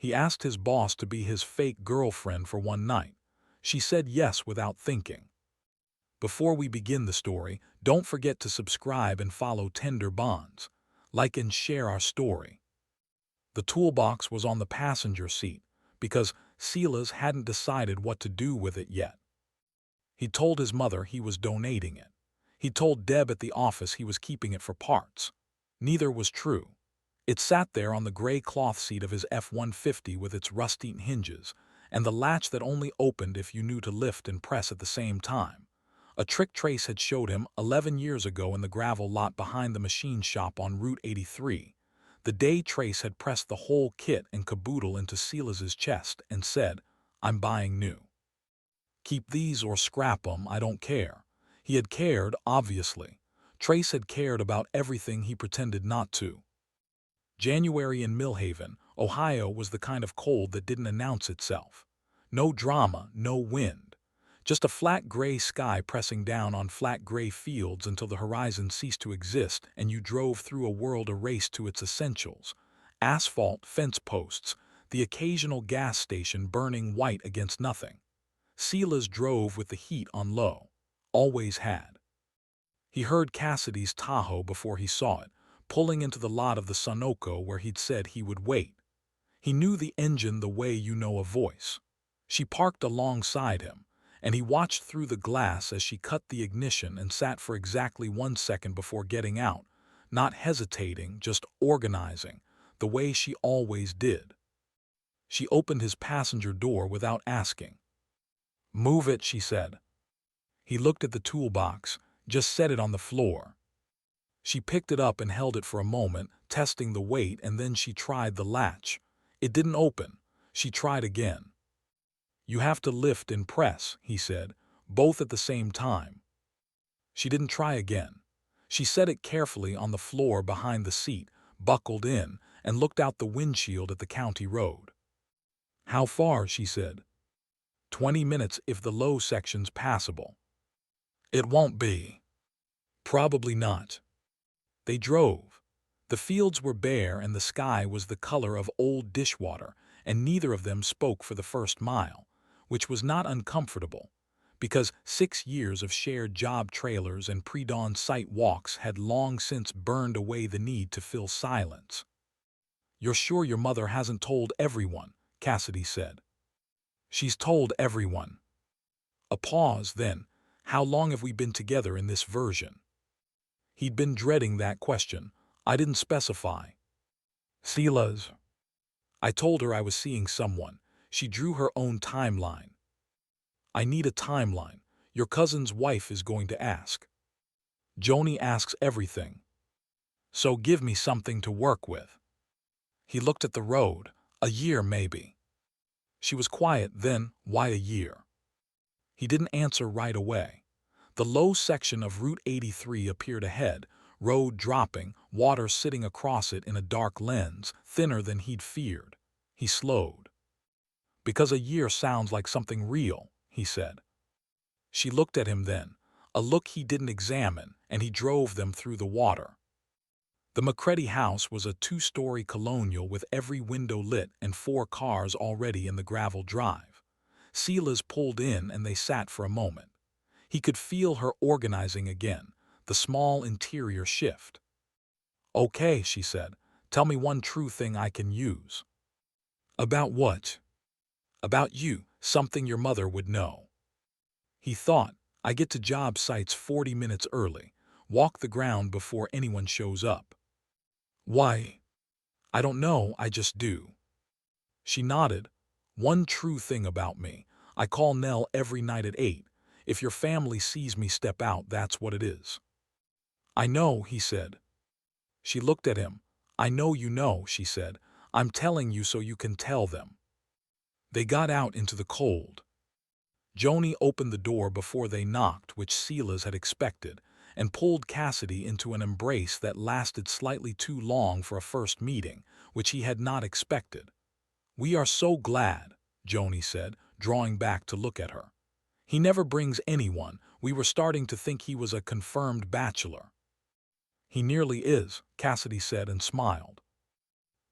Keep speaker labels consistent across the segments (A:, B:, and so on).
A: He asked his boss to be his fake girlfriend for one night. She said yes without thinking. Before we begin the story, don't forget to subscribe and follow Tender Bonds. Like and share our story. The toolbox was on the passenger seat because Silas hadn't decided what to do with it yet. He told his mother he was donating it. He told Deb at the office he was keeping it for parts. Neither was true. It sat there on the gray cloth seat of his F-150 with its rust-eaten hinges, and the latch that only opened if you knew to lift and press at the same time. A trick Trace had showed him 11 years ago in the gravel lot behind the machine shop on Route 83. The day Trace had pressed the whole kit and caboodle into Silas's chest and said, "I'm buying new. Keep these or scrap 'em, I don't care." He had cared, obviously. Trace had cared about everything he pretended not to. January in Millhaven, Ohio was the kind of cold that didn't announce itself. No drama, no wind. Just a flat gray sky pressing down on flat gray fields until the horizon ceased to exist and you drove through a world erased to its essentials. Asphalt, fence posts, the occasional gas station burning white against nothing. Silas drove with the heat on low. Always had. He heard Cassidy's Tahoe before he saw it, pulling into the lot of the Sunoco where he'd said he would wait. He knew the engine the way you know a voice. She parked alongside him, and he watched through the glass as she cut the ignition and sat for exactly 1 second before getting out, not hesitating, just organizing, the way she always did. She opened his passenger door without asking. "Move it," she said. He looked at the toolbox, just set it on the floor. She picked it up and held it for a moment, testing the weight, and then she tried the latch. It didn't open. She tried again. "You have to lift and press," he said, "both at the same time." She didn't try again. She set it carefully on the floor behind the seat, buckled in, and looked out the windshield at the county road. "How far?" she said. 20 minutes if the low section's passable." "It won't be." "Probably not." They drove. The fields were bare and the sky was the color of old dishwater, and neither of them spoke for the first mile, which was not uncomfortable, because 6 years of shared job trailers and pre-dawn site walks had long since burned away the need to fill silence. "You're sure your mother hasn't told everyone?" Cassidy said. "She's told everyone." A pause, then, "How long have we been together in this version?" He'd been dreading that question. "I didn't specify." "Silas." "I told her I was seeing someone." She drew her own timeline. "I need a timeline. Your cousin's wife is going to ask." "Joni asks everything. So give me something to work with." He looked at the road. "A year, maybe." She was quiet. Then, "Why a year?" He didn't answer right away. The low section of Route 83 appeared ahead, road dropping, water sitting across it in a dark lens, thinner than he'd feared. He slowed. "Because a year sounds like something real," he said. She looked at him then, a look he didn't examine, and he drove them through the water. The McCready house was a 2-story colonial with every window lit and 4 cars already in the gravel drive. Silas pulled in and they sat for a moment. He could feel her organizing again, the small interior shift. "Okay," she said, "tell me one true thing I can use." "About what?" "About you, something your mother would know." He thought, "I get to job sites 40 minutes early, walk the ground before anyone shows up." "Why?" "I don't know, I just do." She nodded. "One true thing about me. I call Nell every night at 8. If your family sees me step out, that's what it is." "I know," he said. She looked at him. "I know you know," she said. "I'm telling you so you can tell them." They got out into the cold. Joni opened the door before they knocked, which Silas had expected, and pulled Cassidy into an embrace that lasted slightly too long for a first meeting, which he had not expected. "We are so glad," Joni said, drawing back to look at her. "He never brings anyone. We were starting to think he was a confirmed bachelor." "He nearly is," Cassidy said and smiled.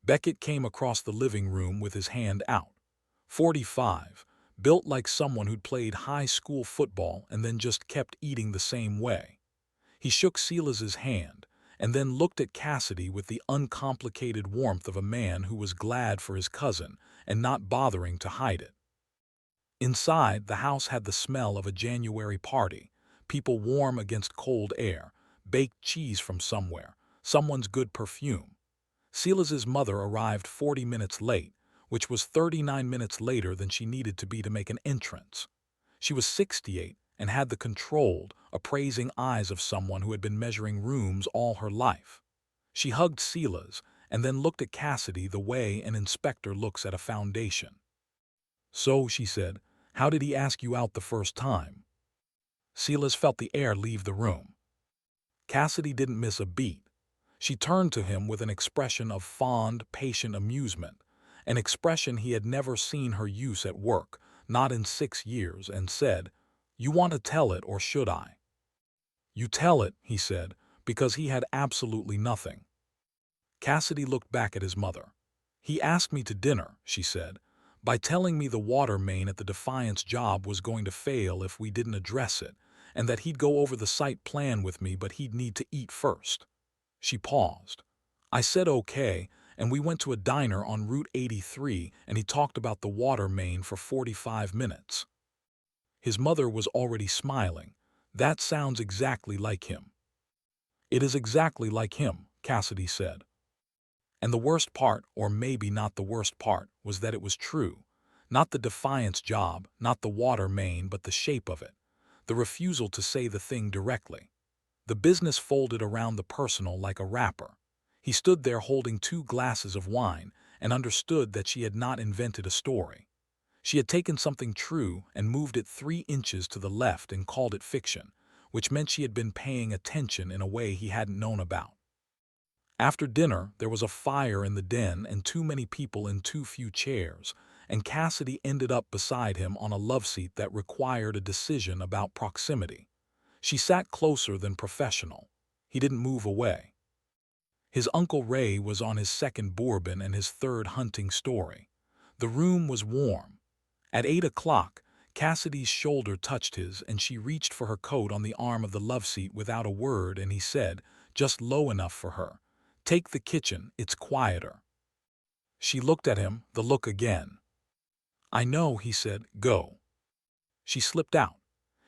A: Beckett came across the living room with his hand out. 45, built like someone who'd played high school football and then just kept eating the same way. He shook Silas's hand and then looked at Cassidy with the uncomplicated warmth of a man who was glad for his cousin and not bothering to hide it. Inside, the house had the smell of a January party, people warm against cold air, baked cheese from somewhere, someone's good perfume. Silas's mother arrived 40 minutes late, which was 39 minutes later than she needed to be to make an entrance. She was 68 and had the controlled, appraising eyes of someone who had been measuring rooms all her life. She hugged Silas and then looked at Cassidy the way an inspector looks at a foundation. "So," she said, "how did he ask you out the first time?" Silas felt the air leave the room. Cassidy didn't miss a beat. She turned to him with an expression of fond, patient amusement, an expression he had never seen her use at work, not in 6 years, and said, "You want to tell it, or should I?" "You tell it," he said, because he had absolutely nothing. Cassidy looked back at his mother. "He asked me to dinner," she said, "by telling me the water main at the Defiance job was going to fail if we didn't address it, and that he'd go over the site plan with me, but he'd need to eat first." She paused. "I said okay, and we went to a diner on Route 83, and he talked about the water main for 45 minutes. His mother was already smiling. "That sounds exactly like him." "It is exactly like him," Cassidy said. And the worst part, or maybe not the worst part, was that it was true. Not the Defiance job, not the water main, but the shape of it. The refusal to say the thing directly. The business folded around the personal like a wrapper. He stood there holding 2 glasses of wine and understood that she had not invented a story. She had taken something true and moved it 3 inches to the left and called it fiction, which meant she had been paying attention in a way he hadn't known about. After dinner, there was a fire in the den and too many people in too few chairs, and Cassidy ended up beside him on a love seat that required a decision about proximity. She sat closer than professional. He didn't move away. His Uncle Ray was on his 2nd bourbon and his 3rd hunting story. The room was warm. At 8 o'clock, Cassidy's shoulder touched his and she reached for her coat on the arm of the love seat without a word, and he said, just low enough for her, "Take the kitchen, it's quieter." She looked at him, the look again. "I know," he said, "go." She slipped out.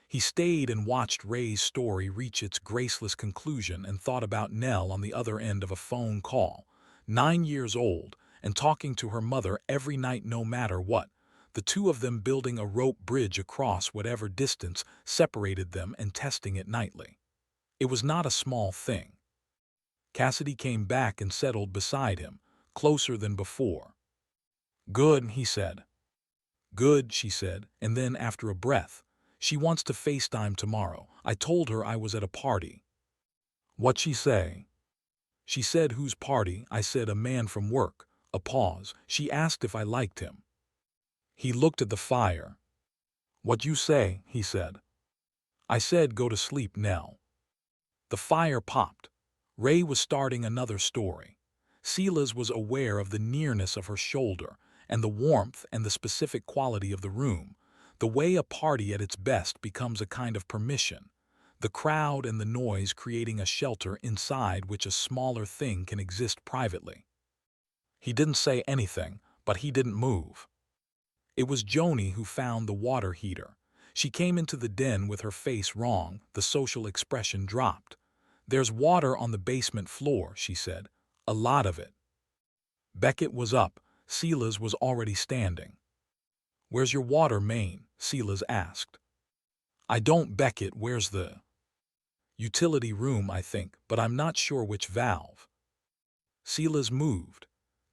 A: He stayed and watched Ray's story reach its graceless conclusion and thought about Nell on the other end of a phone call, 9 years old, and talking to her mother every night no matter what, the two of them building a rope bridge across whatever distance separated them and testing it nightly. It was not a small thing. Cassidy came back and settled beside him, closer than before. "Good," he said. "Good," she said, and then, after a breath, "She wants to FaceTime tomorrow. I told her I was at a party." "What'd she say?" "She said, 'Whose party?' I said, 'A man from work.'" A pause. "She asked if I liked him." He looked at the fire. "What'd you say?" he said. "I said, 'Go to sleep, Nell.'" The fire popped. Ray was starting another story. Silas was aware of the nearness of her shoulder, and the warmth and the specific quality of the room, the way a party at its best becomes a kind of permission, the crowd and the noise creating a shelter inside which a smaller thing can exist privately. He didn't say anything, but he didn't move. It was Joni who found the water heater. She came into the den with her face wrong, the social expression dropped. "There's water on the basement floor," she said. "A lot of it." Beckett was up. Silas was already standing. "Where's your water main?" Silas asked. "I don't, Beckett. Where's the utility room, I think, but I'm not sure which valve." Silas moved.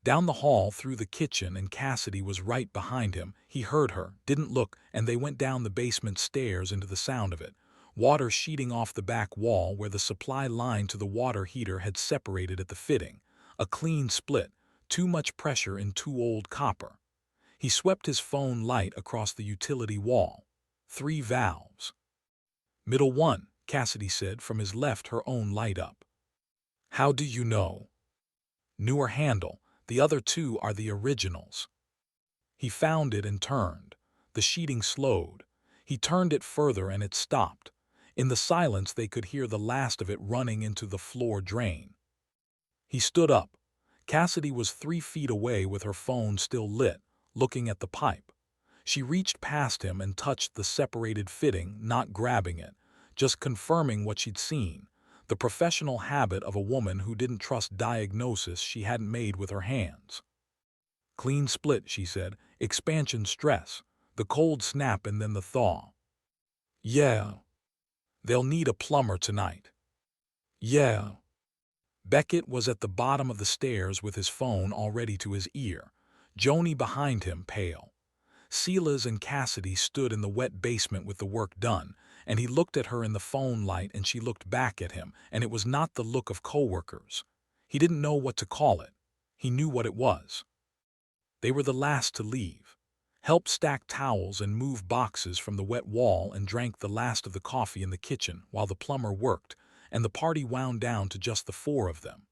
A: Down the hall through the kitchen, and Cassidy was right behind him. He heard her, didn't look, and they went down the basement stairs into the sound of it. Water sheeting off the back wall where the supply line to the water heater had separated at the fitting. A clean split, too much pressure in too old copper. He swept his phone light across the utility wall. 3 valves. "Middle one," Cassidy said from his left, her own light up. "How do you know?" "Newer handle. The other two are the originals. He found it and turned. The sheeting slowed. He turned it further and it stopped. In the silence they could hear the last of it running into the floor drain. He stood up. Cassidy was 3 feet away with her phone still lit, looking at the pipe. She reached past him and touched the separated fitting, not grabbing it, just confirming what she'd seen, the professional habit of a woman who didn't trust diagnosis she hadn't made with her hands. Clean split, she said. Expansion stress. The cold snap and then the thaw. Yeah. They'll need a plumber tonight. Yeah. Beckett was at the bottom of the stairs with his phone already to his ear, Joni behind him, pale. Silas and Cassidy stood in the wet basement with the work done, and he looked at her in the phone light and she looked back at him, and it was not the look of coworkers. He didn't know what to call it. He knew what it was. They were the last to leave, helped stack towels and move boxes from the wet wall, and drank the last of the coffee in the kitchen while the plumber worked, and the party wound down to just the four of them.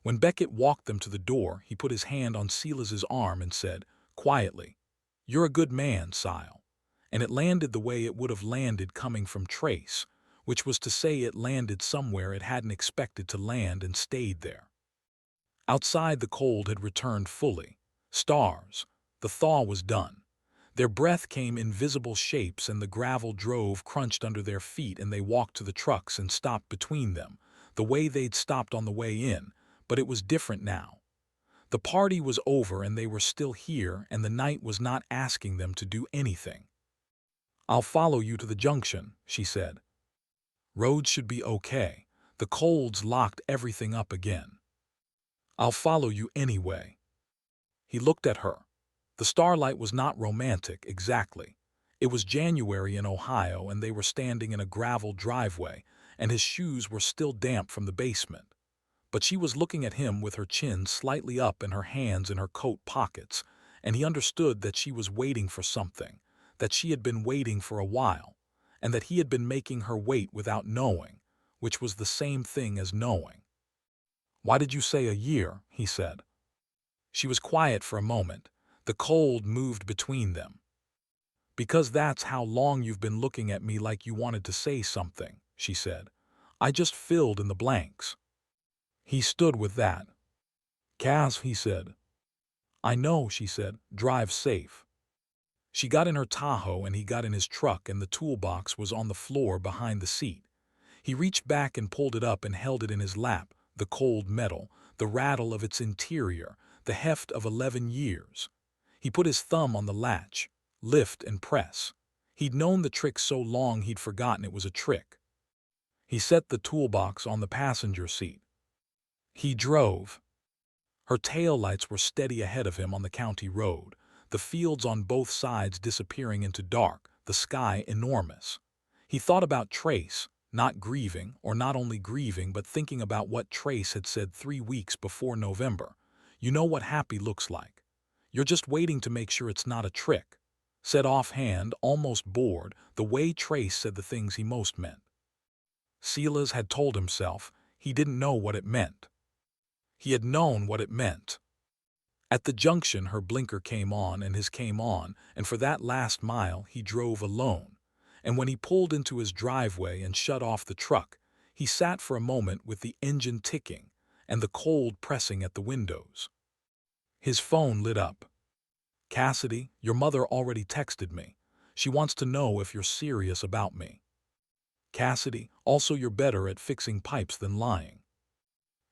A: When Beckett walked them to the door, he put his hand on Silas's arm and said, quietly, "You're a good man, Sile." And it landed the way it would have landed coming from Trace, which was to say it landed somewhere it hadn't expected to land and stayed there. Outside the cold had returned fully. Stars. The thaw was done. Their breath came invisible shapes and the gravel drove crunched under their feet, and they walked to the trucks and stopped between them, the way they'd stopped on the way in, but it was different now. The party was over and they were still here, and the night was not asking them to do anything. "I'll follow you to the junction," she said. "Roads should be okay. The colds locked everything up again." "I'll follow you anyway." He looked at her. The starlight was not romantic, exactly. It was January in Ohio, and they were standing in a gravel driveway, and his shoes were still damp from the basement. But she was looking at him with her chin slightly up and her hands in her coat pockets, and he understood that she was waiting for something, that she had been waiting for a while, and that he had been making her wait without knowing, which was the same thing as knowing. "Why did you say a year?" he said. She was quiet for a moment. The cold moved between them. "Because that's how long you've been looking at me like you wanted to say something," she said. "I just filled in the blanks." He stood with that. "Cass," he said. "I know," she said. "Drive safe." She got in her Tahoe and he got in his truck, and the toolbox was on the floor behind the seat. He reached back and pulled it up and held it in his lap, the cold metal, the rattle of its interior, the heft of 11 years. He put his thumb on the latch, lift and press. He'd known the trick so long he'd forgotten it was a trick. He set the toolbox on the passenger seat. He drove. Her taillights were steady ahead of him on the county road, the fields on both sides disappearing into dark, the sky enormous. He thought about Trace, not grieving, or not only grieving but thinking about what Trace had said 3 weeks before November. "You know what happy looks like. You're just waiting to make sure it's not a trick," said offhand, almost bored, the way Trace said the things he most meant. Silas had told himself he didn't know what it meant. He had known what it meant. At the junction her blinker came on and his came on, and for that last mile he drove alone. And when he pulled into his driveway and shut off the truck, he sat for a moment with the engine ticking and the cold pressing at the windows. His phone lit up. "Cassidy, your mother already texted me. She wants to know if you're serious about me. Cassidy, also you're better at fixing pipes than lying."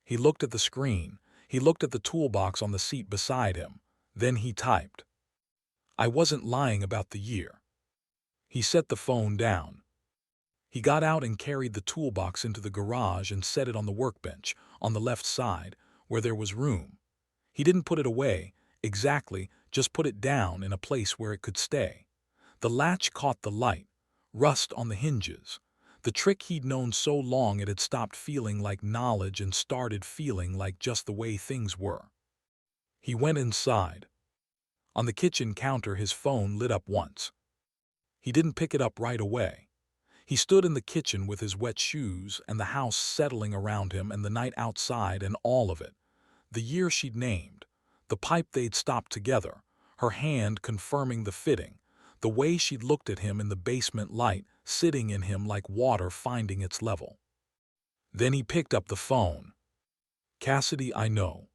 A: He looked at the screen. He looked at the toolbox on the seat beside him. Then he typed. "I wasn't lying about the year." He set the phone down. He got out and carried the toolbox into the garage and set it on the workbench, on the left side, where there was room. He didn't put it away, exactly, just put it down in a place where it could stay. The latch caught the light, rust on the hinges. The trick he'd known so long it had stopped feeling like knowledge and started feeling like just the way things were. He went inside. On the kitchen counter his phone lit up once. He didn't pick it up right away. He stood in the kitchen with his wet shoes and the house settling around him and the night outside and all of it. The year she'd named. The pipe they'd stopped together, her hand confirming the fitting, the way she'd looked at him in the basement light, sitting in him like water finding its level. Then he picked up the phone. "Cassidy, I know.